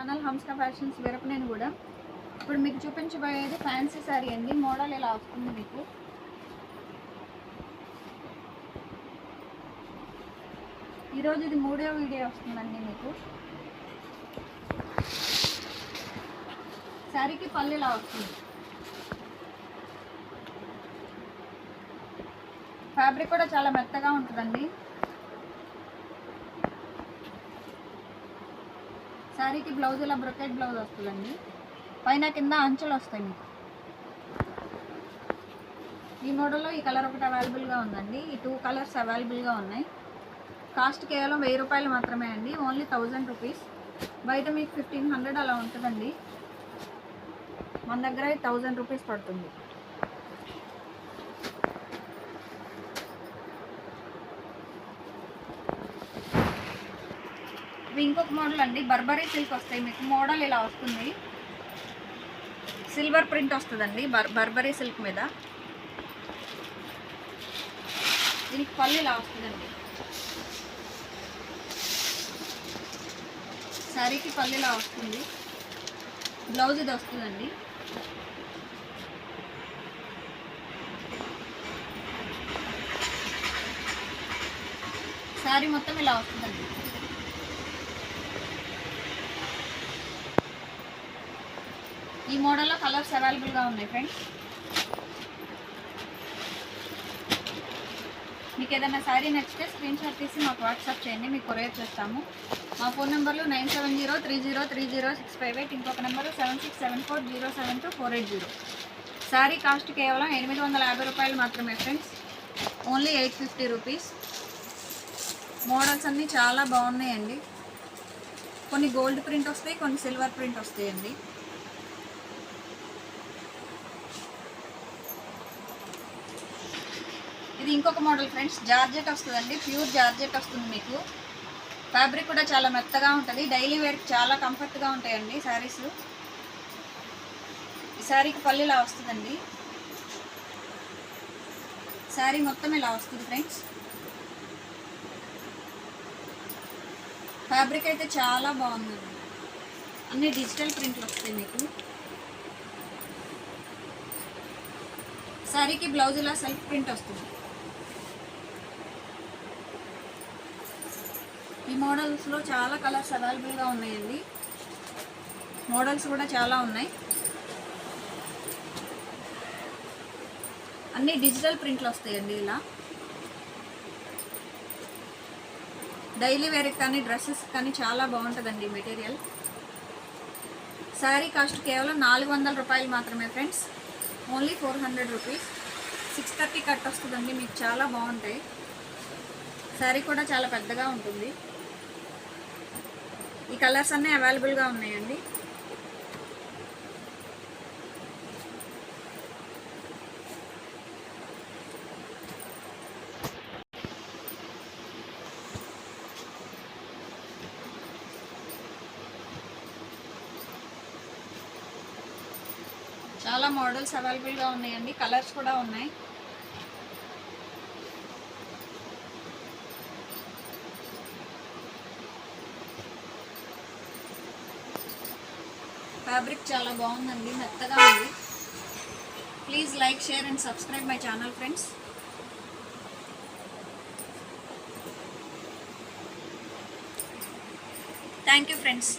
Channel Hamsa fashions Veerapaneni కూడా. ఇప్పుడు మీకు చూపించబోయేది ఫ్యాన్సీ శారీ అండి. మోడల్ ఇలా వస్తుంది మీకు. ఈరోజు ఇది 3వ వీడియో వస్తుందండి మీకు. శారీకి పళ్ళు ఇలా వస్తుంది. ఫ్యాబ్రిక్ కూడా చాలా మెత్తగా ఉంటుందండి. శారీకి బ్లౌజ్ ఇలా బ్రొకెట్ బ్లౌజ్ వస్తుందండి. పైన కింద అంచులు వస్తాయి మీకు. ఈ మోడల్లో ఈ కలర్ ఒకటి అవైలబుల్గా ఉందండి. ఈ 2 కలర్స్ అవైలబుల్గా ఉన్నాయి. కాస్ట్ కేవలం 1000 రూపాయలు మాత్రమే అండి. Only 1000 rupees. బయట మీకు 1500 అలా ఉంటుందండి. మన దగ్గర 1000 రూపీస్ పడుతుంది. ఇవి ఇంకొక మోడల్ అండి. బర్బరీ సిల్క్ వస్తాయి మీకు. మోడల్ ఇలా వస్తుంది. సిల్వర్ ప్రింట్ వస్తుందండి బర్బరీ సిల్క్ మీద. దీనికి పళ్ళు ఇలా వస్తుందండి. శారీకి పళ్ళు ఇలా వస్తుంది. బ్లౌజ్ ఇది వస్తుందండి. శారీ మొత్తం ఇలా వస్తుందండి. ఈ మోడల్లో కలర్స్ అవైలబుల్గా ఉన్నాయి ఫ్రెండ్స్. మీకు ఏదైనా శారీ నచ్చితే స్క్రీన్ షాట్ తీసి మాకు వాట్సాప్ చేయండి. మీకు కొరియర్ చేస్తాము. మా ఫోన్ నెంబర్లు 9703030658. ఇంకొక నెంబరు 7674072480. శారీ కాస్ట్ కేవలం 850 రూపాయలు మాత్రమే ఫ్రెండ్స్. Only 850 rupees. మోడల్స్ అన్నీ చాలా బాగున్నాయండి. కొన్ని గోల్డ్ ప్రింట్ వస్తాయి, కొన్ని సిల్వర్ ప్రింట్ వస్తాయండి. ఇది ఇంకొక మోడల్ ఫ్రెండ్స్. జార్జెట్ వస్తుందండి. ప్యూర్ జార్జెట్ వస్తుంది మీకు. ఫ్యాబ్రిక్ కూడా చాలా మెత్తగా ఉంటుంది. డైలీ వేర్కి చాలా కంఫర్ట్గా ఉంటాయండి శారీస్. ఈ శారీకి పళ్ళు ఇలా వస్తుందండి. శారీ మొత్తం ఇలా వస్తుంది ఫ్రెండ్స్. ఫ్యాబ్రిక్ అయితే చాలా బాగుందండి. అన్ని డిజిటల్ ప్రింట్లు వస్తాయి మీకు. శారీకి బ్లౌజ్ ఇలా సెల్ఫ్ ప్రింట్ వస్తుంది. ఈ మోడల్స్లో చాలా కలర్స్ అవైలబుల్గా ఉన్నాయండి. మోడల్స్ కూడా చాలా ఉన్నాయి. అన్నీ డిజిటల్ ప్రింట్లు వస్తాయండి ఇలా. డైలీ వేర్కి కానీ డ్రెస్సెస్ కానీ చాలా బాగుంటుందండి మెటీరియల్. శారీ కాస్ట్ కేవలం 400 రూపాయలు మాత్రమే ఫ్రెండ్స్. Only 400 rupees. 630 కట్ వస్తుందండి మీకు. చాలా బాగుంటాయి. శారీ కూడా చాలా పెద్దగా ఉంటుంది. ఈ కలర్స్ అన్నీ అవైలబుల్గా ఉన్నాయండి. చాలా మోడల్స్ అవైలబుల్గా ఉన్నాయండి. కలర్స్ కూడా ఉన్నాయి. ఫ్యాబ్రిక్ చాలా బాగుందండి. మెత్తగా ఉంది. Please like, share and subscribe my channel friends. Thank you friends.